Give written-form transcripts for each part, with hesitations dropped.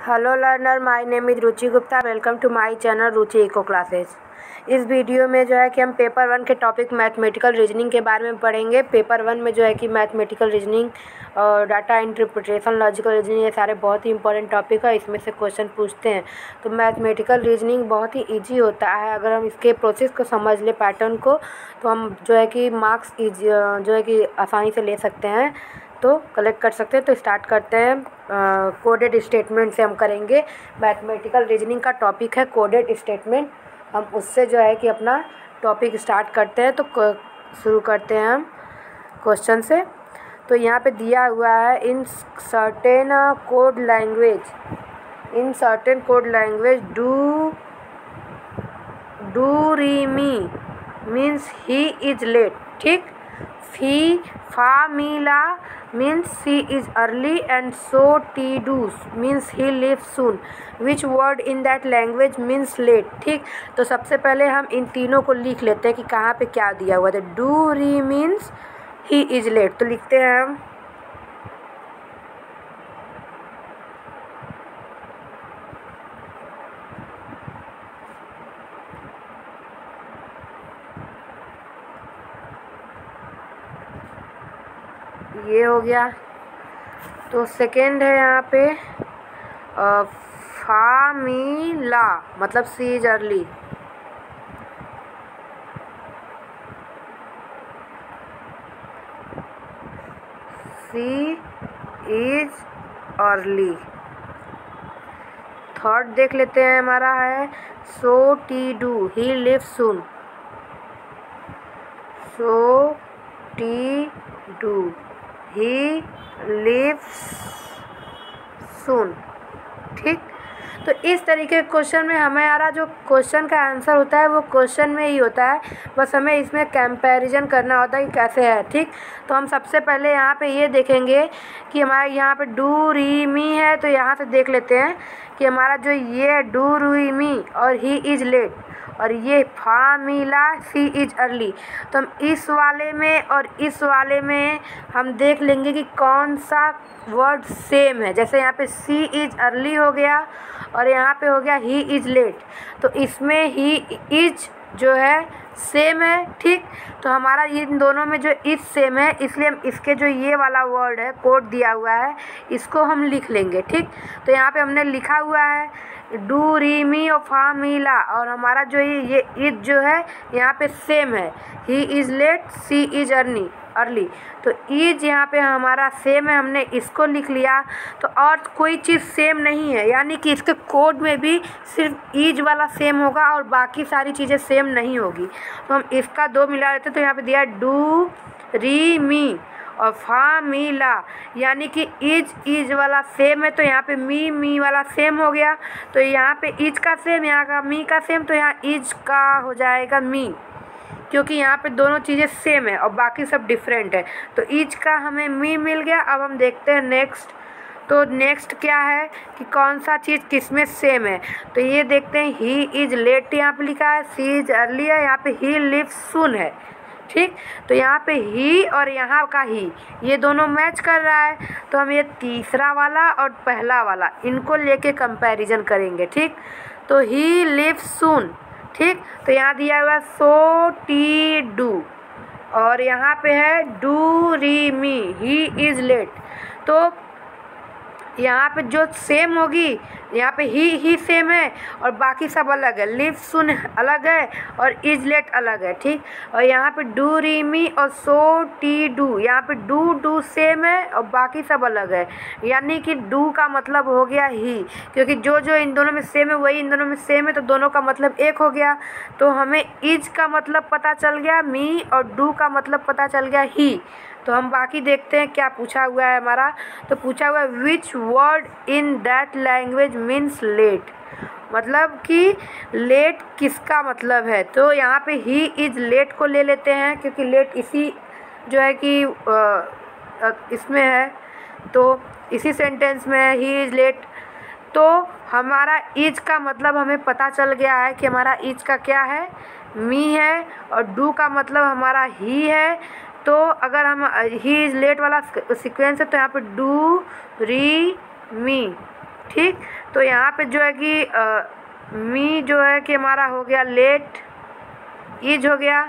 Hello learner, my name is Ruchi Gupta. Welcome to my channel Ruchi echo classes. इस video में जो है कि हम पेपर 1 के टॉपिक मैथमेटिकल रीजनिंग के बारे में पढ़ेंगे। पेपर 1 में जो है कि मैथमेटिकल रीजनिंग और डाटा इंटरप्रिटेशन, लॉजिकल रीजनिंग, ये सारे बहुत ही इंपॉर्टेंट टॉपिक है। इसमें से क्वेश्चन पूछते हैं। तो मैथमेटिकल रीजनिंग बहुत ही ईजी होता है। अगर हम इसके प्रोसेस को समझ ले, पैटर्न को, तो हम जो है कि मार्क्स जो है कि आसानी से ले सकते हैं, तो कलेक्ट कर सकते हैं। तो स्टार्ट करते हैं। कोडेड स्टेटमेंट से हम करेंगे। मैथमेटिकल रीजनिंग का टॉपिक है कोडेड स्टेटमेंट। हम उससे जो है कि अपना टॉपिक स्टार्ट करते हैं। तो शुरू करते हैं हम क्वेश्चन से। तो यहाँ पे दिया हुआ है in certain code language do re me means he is late. ठीक। Fa me La means he is early and so to do means he leaves soon. Which word in that language means late? ठीक। तो सबसे पहले हम इन तीनों को लिख लेते हैं कि कहाँ पे क्या दिया हुआ है। डू री मीन्स he is late, तो लिखते हैं हम। ये हो गया। तो सेकेंड है यहाँ पे फामीला, मतलब she is early. She is early. Third देख लेते हैं, हमारा है so ti do, he live soon. So ti do, he lives soon. ठीक। तो इस तरीके के क्वेश्चन में हमारा जो क्वेश्चन का आंसर होता है वो क्वेश्चन में ही होता है, बस हमें इसमें कंपैरिजन करना होता है कि कैसे है। ठीक। तो हम सबसे पहले यहाँ पे ये देखेंगे कि हमारे यहाँ पे डू री मी है। तो यहाँ से देख लेते हैं कि हमारा जो ये डू री मी और ही इज़ लेट और ये फामीला सी इज अर्ली, तो हम इस वाले में और इस वाले में हम देख लेंगे कि कौन सा वर्ड सेम है। जैसे यहाँ पे सी इज अर्ली हो गया और यहाँ पे हो गया ही इज़ लेट, तो इसमें ही इज जो है सेम है। ठीक। तो हमारा इन दोनों में जो इज सेम है, इसलिए हम इसके जो ये वाला वर्ड है, कोड दिया हुआ है, इसको हम लिख लेंगे। ठीक। तो यहाँ पे हमने लिखा हुआ है डू री मी और फामीला, और हमारा जो ये इज जो है यहाँ पे सेम है, he is late, she is early. तो इज यहाँ पे हमारा सेम है, हमने इसको लिख लिया। तो और कोई चीज़ सेम नहीं है, यानी कि इसके कोड में भी सिर्फ इज वाला सेम होगा और बाकी सारी चीज़ें सेम नहीं होगी। तो हम इसका दो मिला लेते हैं। तो यहाँ पे दिया डू री मी और फामीला, यानी कि इज वाला सेम है, तो यहाँ पे मी वाला सेम हो गया। तो यहाँ पे इज का सेम, यहाँ का मी का सेम, तो यहाँ इज का हो जाएगा मी, क्योंकि यहाँ पे दोनों चीज़ें सेम है और बाकी सब डिफरेंट है। तो इज का हमें मी मिल गया। अब हम देखते हैं नेक्स्ट। तो नेक्स्ट क्या है कि कौन सा चीज़ किस में सेम है। तो ये देखते हैं, ही इज़ लेट यहाँ पे लिखा है, सी इज अर्ली है, यहाँ पे ही लिव्स सून है। ठीक। तो यहाँ पे ही और यहाँ का ही, ये दोनों मैच कर रहा है। तो हम ये तीसरा वाला और पहला वाला इनको लेके कंपैरिजन करेंगे। ठीक। तो ही लिव्स सून। ठीक। तो यहाँ दिया हुआ सो टी डू और यहाँ पे है do re me, he is late. तो यहाँ पे जो सेम होगी, यहाँ पे ही सेम है और बाकी सब अलग है। लिव सुन अलग है और इज लेट अलग है। ठीक। और यहाँ पे डू री मी और सो टी डू, यहाँ पे डू सेम है और बाकी सब अलग है, यानी कि डू का मतलब हो गया ही, क्योंकि जो इन दोनों में सेम है वही इन दोनों में सेम है, तो दोनों का मतलब एक हो गया। तो हमें इज का मतलब पता चल गया मी और डू का मतलब पता चल गया ही। तो हम बाकी देखते हैं क्या पूछा हुआ है हमारा। तो पूछा हुआ है which word in that language means late, मतलब कि लेट किसका मतलब है। तो यहाँ पे ही इज़ लेट को ले लेते हैं, क्योंकि लेट इसी जो है कि इसमें है, तो इसी सेंटेंस में है ही इज़ लेट। तो हमारा इज का मतलब हमें पता चल गया है कि हमारा इज का क्या है, मी है, और डू का मतलब हमारा ही है। तो अगर हम ही इज़ लेट वाला सीक्वेंस है तो यहाँ पे डू री मी, ठीक। तो यहाँ पे जो है कि मी जो है कि हमारा हो गया लेट, इज हो गया,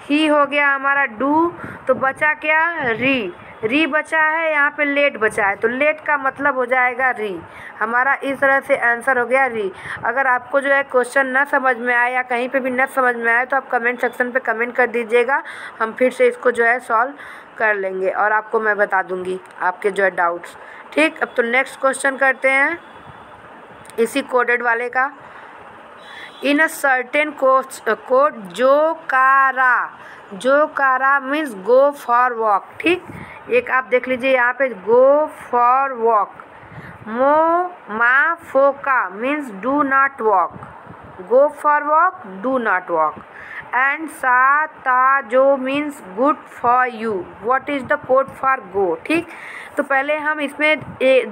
ही हो गया हमारा डू, तो बचा क्या री, री बचा है, यहाँ पे लेट बचा है, तो लेट का मतलब हो जाएगा री। हमारा इस तरह से आंसर हो गया री। अगर आपको जो है क्वेश्चन ना समझ में आए या कहीं पे भी ना समझ में आए तो आप कमेंट सेक्शन पे कमेंट कर दीजिएगा, हम फिर से इसको जो है सॉल्व कर लेंगे और आपको मैं बता दूंगी आपके जो है डाउट्स। ठीक, अब तो नेक्स्ट क्वेश्चन करते हैं इसी कोडेड वाले का। इन अ सर्टेन कोड जो कारा मीन्स गो फॉर वॉक। ठीक, एक आप देख लीजिए यहाँ पे गो फॉर वॉक। मा फोका means do not walk, go for walk, do not walk. And सा ता जो means good for you. What is the code for गो। ठीक, तो पहले हम इसमें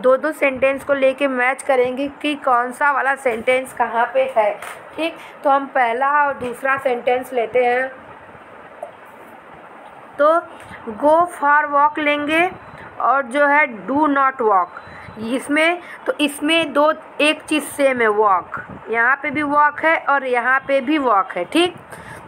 दो दो सेंटेंस को लेके मैच करेंगे कि कौन सा वाला सेंटेंस कहाँ पे है। ठीक, तो हम पहला और दूसरा सेंटेंस लेते हैं। तो गो फॉर वॉक लेंगे और जो है डू नॉट वॉक, इसमें दो एक चीज़ सेम है, वॉक। यहाँ पे भी वॉक है और यहाँ पे भी वॉक है। ठीक,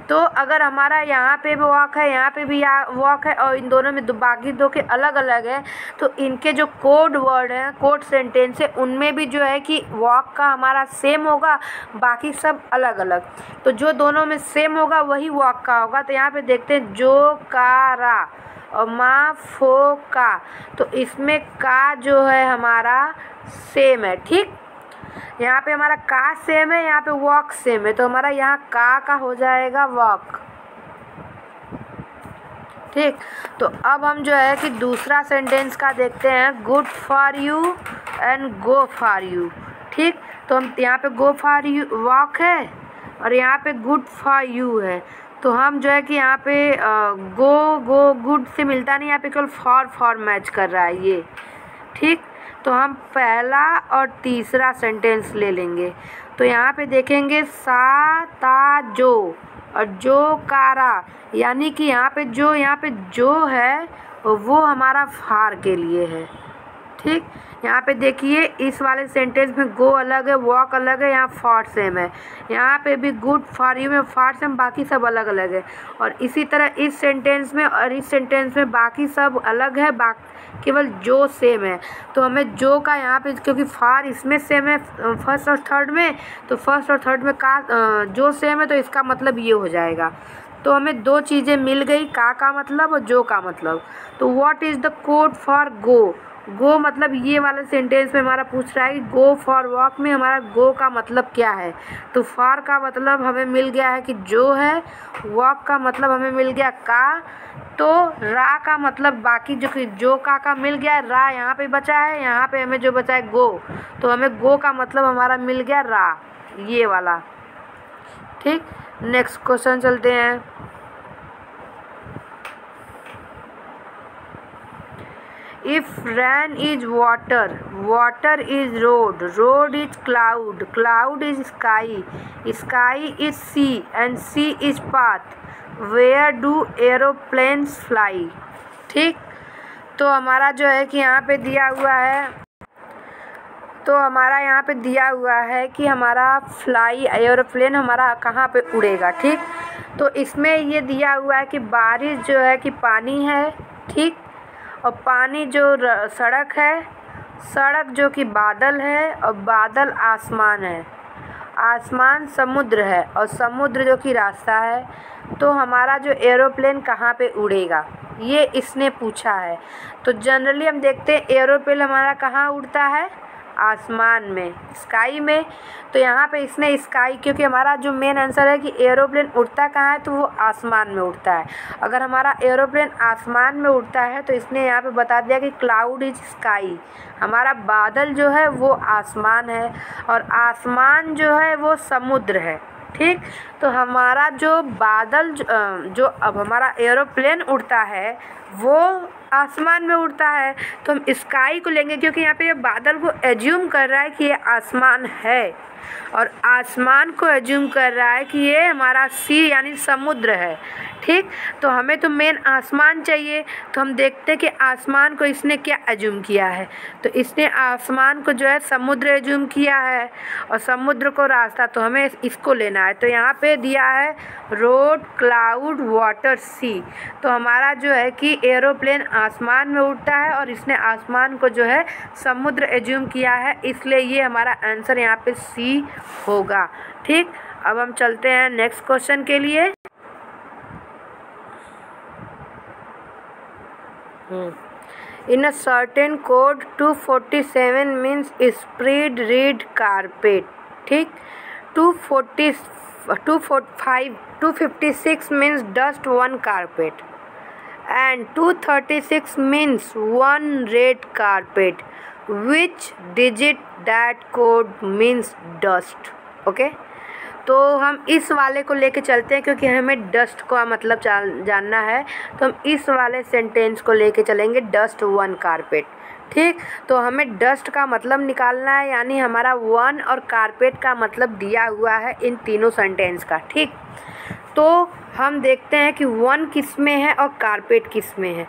तो अगर हमारा यहाँ पे भी वॉक है, यहाँ पे भी वॉक है और इन दोनों में बाकी दो के अलग अलग है, तो इनके जो कोड वर्ड हैं, कोड सेंटेंस है, उनमें भी जो है कि वॉक का हमारा सेम होगा, बाकी सब अलग अलग। तो जो दोनों में सेम होगा वही वॉक का होगा। तो यहाँ पे देखते हैं जो कारा और मा फो का, तो इसमें का जो है हमारा सेम है। ठीक, यहाँ पे हमारा का सेम है, यहाँ पे वॉक सेम है, तो हमारा यहाँ का हो जाएगा वॉक। ठीक, तो अब हम जो है कि दूसरा सेंटेंस का देखते हैं, good for you and go for you. ठीक, तो हम यहाँ पे गो फॉर यू वॉक है और यहाँ पे गुड फॉर यू है, तो हम जो है कि यहाँ पे गो गुड से मिलता नहीं, यहाँ पे केवल फॉर मैच कर रहा है ये। ठीक, तो हम पहला और तीसरा सेंटेंस ले लेंगे। तो यहाँ पे देखेंगे सा ता जो और जो कारा, यानी कि यहाँ पे जो है वो हमारा फार के लिए है। ठीक, यहाँ पे देखिए इस वाले सेंटेंस में गो अलग है, वॉक अलग है, यहाँ फॉर सेम है। यहाँ पे भी गुड फॉर यू में फॉर सेम, बाकी सब अलग अलग है। और इसी तरह इस सेंटेंस में और इस सेंटेंस में बाकी सब अलग है, केवल जो सेम है। तो हमें जो का यहाँ पे, क्योंकि फार इसमें सेम है फर्स्ट और थर्ड में, तो फर्स्ट और थर्ड में का जो सेम है, तो इसका मतलब ये हो जाएगा। तो हमें दो चीज़ें मिल गई, का मतलब और जो का मतलब। तो what is the code for go. Go मतलब ये वाला सेंटेंस में हमारा पूछ रहा है कि गो फॉर वॉक में हमारा गो का मतलब क्या है। तो फॉर का मतलब हमें मिल गया है कि जो है, वॉक का मतलब हमें मिल गया का, तो रा का मतलब बाकी जो का मिल गया, रा यहाँ पे बचा है, यहाँ पे हमें जो बचा है गो, तो हमें गो का मतलब हमारा मिल गया रा, ये वाला। ठीक, नेक्स्ट क्वेश्चन चलते हैं। If rain is water, water is road, road is cloud, cloud is sky, sky is sea and sea is path. Where do aeroplanes fly? ठीक, तो हमारा जो है कि यहाँ पे दिया हुआ है कि हमारा फ्लाई एरोप्लेन हमारा कहाँ पे उड़ेगा। ठीक, तो इसमें ये दिया हुआ है कि बारिश जो है कि पानी है। ठीक, और पानी जो सड़क है, सड़क जो कि बादल है और बादल आसमान है, आसमान समुद्र है और समुद्र जो कि रास्ता है। तो हमारा जो एरोप्लेन कहाँ पे उड़ेगा ये इसने पूछा है। तो जनरली हम देखते हैं एरोप्लेन हमारा कहाँ उड़ता है, आसमान में, स्काई में। तो यहाँ पे इसने स्काई, क्योंकि हमारा जो मेन आंसर है कि एरोप्लेन उड़ता कहाँ है, तो वो आसमान में उड़ता है। अगर हमारा एरोप्लेन आसमान में उड़ता है तो इसने यहाँ पे बता दिया कि क्लाउड इज स्काई, हमारा बादल जो है वो आसमान है और आसमान जो है वो समुद्र है। ठीक, तो हमारा जो बादल जो अब हमारा एरोप्लेन उड़ता है वो आसमान में उड़ता है तो हम स्काई को लेंगे, क्योंकि यहाँ पे ये बादल को एज्यूम कर रहा है कि ये आसमान है, और आसमान को एज्यूम कर रहा है कि ये हमारा सी यानी समुद्र है। ठीक, तो हमें तो मेन आसमान चाहिए, तो हम देखते हैं कि आसमान को इसने क्या एज्यूम किया है। तो इसने आसमान को जो है समुद्र एज्यूम किया है, और समुद्र को रास्ता, तो हमें इसको लेना है। तो यहाँ पे दिया है रोड, क्लाउड, वाटर, सी। तो हमारा जो है कि एरोप्लेन आसमान में उड़ता है और इसने आसमान को जो है समुद्र एज्यूम किया है, इसलिए ये हमारा आंसर यहाँ पे सी होगा। ठीक, अब हम चलते हैं नेक्स्ट क्वेश्चन के लिए। In a certain code 247 means spread read carpet. ठीक, 256 means dust one carpet, and 236 means one red carpet. Which digit that code means dust? Okay, तो हम इस वाले को लेके चलते हैं, क्योंकि हमें डस्ट का मतलब जानना है, तो हम इस वाले सेंटेंस को लेके चलेंगे, डस्ट वन कारपेट। ठीक, तो हमें डस्ट का मतलब निकालना है, यानी हमारा वन और कारपेट का मतलब दिया हुआ है इन तीनों सेंटेंस का। ठीक, तो हम देखते हैं कि वन किस में है और कारपेट किस में है।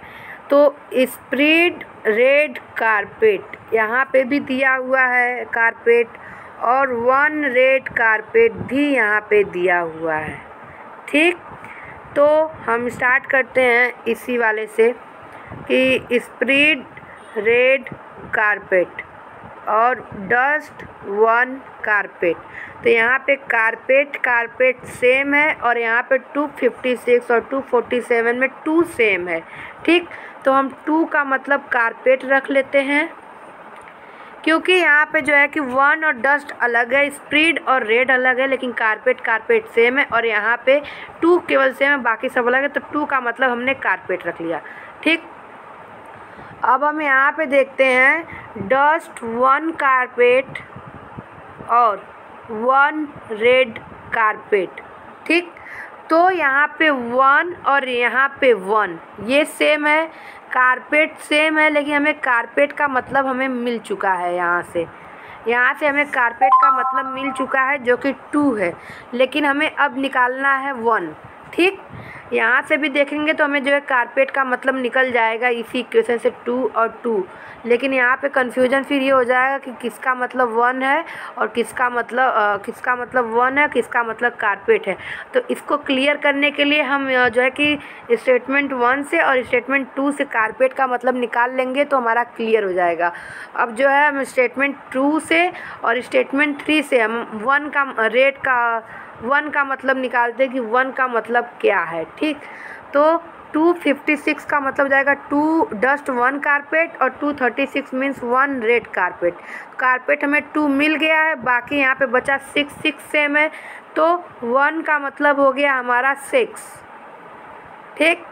तो स्प्रेड रेड कारपेट यहाँ पे भी दिया हुआ है कारपेट, और वन रेड कारपेट भी यहाँ पे दिया हुआ है। ठीक, तो हम स्टार्ट करते हैं इसी वाले से कि स्प्रेड रेड कारपेट और डस्ट वन कारपेट। तो यहाँ पे कारपेट सेम है, और यहाँ पे 256 और 247 में 2 सेम है। ठीक, तो हम 2 का मतलब कारपेट रख लेते हैं, क्योंकि यहाँ पे जो है कि वन और डस्ट अलग है, स्प्रेड और रेड अलग है, लेकिन कारपेट सेम है, और यहाँ पे 2 केवल सेम है, बाकी सब अलग है। तो 2 का मतलब हमने कारपेट रख लिया। ठीक, अब हम यहाँ पे देखते हैं डस्ट वन कारपेट और वन रेड कारपेट। ठीक, तो यहाँ पे 1 और यहाँ पे 1 ये सेम है, कारपेट सेम है, लेकिन हमें कारपेट का मतलब हमें मिल चुका है। यहाँ से हमें कारपेट का मतलब मिल चुका है जो कि 2 है, लेकिन हमें अब निकालना है 1। ठीक, यहाँ से भी देखेंगे तो हमें जो है कारपेट का मतलब निकल जाएगा इसी इक्वेशन से 2 और 2, लेकिन यहाँ पे कन्फ्यूजन फिर ये हो जाएगा कि किसका मतलब 1 है और किसका मतलब 1 है, किसका मतलब कारपेट है। तो इसको क्लियर करने के लिए हम जो है कि स्टेटमेंट 1 से और स्टेटमेंट 2 से कारपेट का मतलब निकाल लेंगे, तो हमारा क्लियर हो जाएगा। अब जो है हम स्टेटमेंट 2 से और स्टेटमेंट 3 से हम 1 का मतलब निकालते हैं कि 1 का मतलब क्या है। ठीक, तो 256 का मतलब जाएगा 2 डस्ट 1 कारपेट, और 236 मीन्स 1 रेड कारपेट हमें 2 मिल गया है, बाकी यहाँ पे बचा 6 सेम है, तो 1 का मतलब हो गया हमारा 6। ठीक,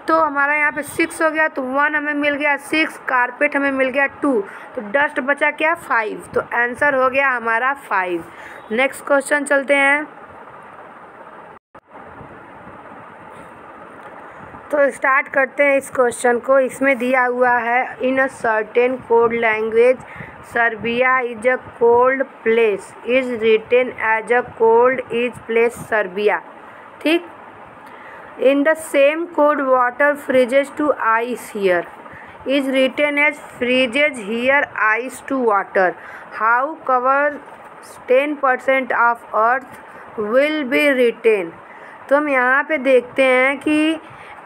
तो हमारा यहाँ पे 6 हो गया, तो 1 हमें मिल गया 6, कारपेट हमें मिल गया 2, तो डस्ट बचा क्या 5, तो आंसर हो गया हमारा 5। नेक्स्ट क्वेश्चन चलते हैं। तो स्टार्ट करते हैं इस क्वेश्चन को। इसमें दिया हुआ है in a certain code language Serbia is a cold place is written as a cold is place Serbia. ठीक, in the same code water freezes to ice here is written as freezes here ice to water. How cover 10% of earth will be written. तो हम यहाँ पे देखते हैं कि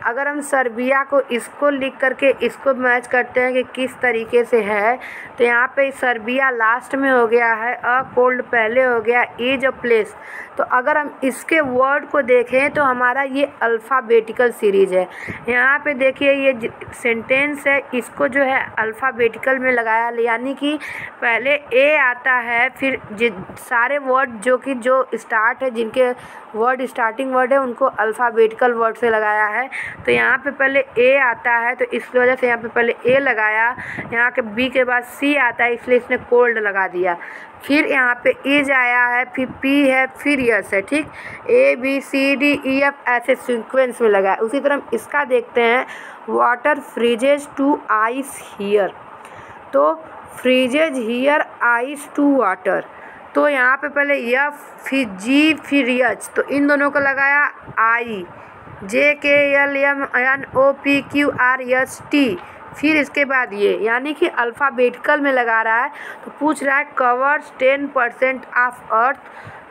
अगर हम सर्बिया को इसको लिख करके इसको मैच करते हैं कि किस तरीके से है, तो यहाँ पे सर्बिया लास्ट में हो गया है, अ कोल्ड पहले हो गया, इज अ प्लेस। तो अगर हम इसके वर्ड को देखें तो हमारा ये अल्फ़ाबेटिकल सीरीज़ है। यहाँ पे देखिए ये सेंटेंस है, इसको जो है अल्फ़ाबेटिकल में लगाया, यानी कि पहले ए आता है, फिर सारे वर्ड जो स्टार्ट है, जिनके वर्ड स्टार्टिंग वर्ड है, उनको अल्फ़ाबेटिकल वर्ड से लगाया है। तो यहाँ पे पहले ए आता है, तो इस वजह से यहाँ पे पहले ए लगाया। यहाँ के बी के बाद सी आता है, इसलिए इसने कोल्ड लगा दिया। फिर यहाँ पे इज आया है, फिर पी है, फिर यस है। ठीक, A B C D E F ऐसे सीक्वेंस में लगा है। उसी तरह इसका देखते हैं, water freezes to ice here. तो freezes here ice to water, तो यहाँ पे पहले एफ फिर जी फिर एच, तो इन दोनों को लगाया I, J K L M N O P Q R S T, फिर इसके बाद ये, यानी कि अल्फ़ाबेटिकल में लगा रहा है। तो पूछ रहा है कवर्स 10% ऑफ अर्थ,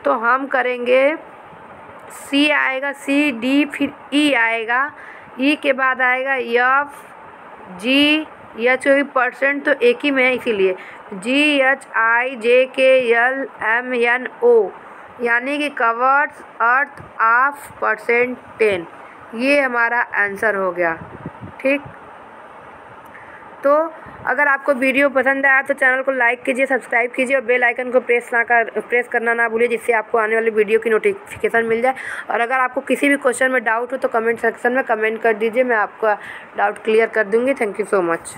तो हम करेंगे सी आएगा, सी डी फिर ई आएगा, ई के बाद आएगा एफ जी एच, परसेंट तो एक ही में है इसीलिए जी H I J K L M N ओ, यानी कि कवर्स अर्थ ऑफ परसेंट 10। ये हमारा आंसर हो गया। ठीक, तो अगर आपको वीडियो पसंद आया तो चैनल को लाइक कीजिए, सब्सक्राइब कीजिए और बेल आइकन को प्रेस करना ना भूलिए, जिससे आपको आने वाली वीडियो की नोटिफिकेशन मिल जाए। और अगर आपको किसी भी क्वेश्चन में डाउट हो तो कमेंट सेक्शन में कमेंट कर दीजिए, मैं आपका डाउट क्लियर कर दूँगी। Thank you so much.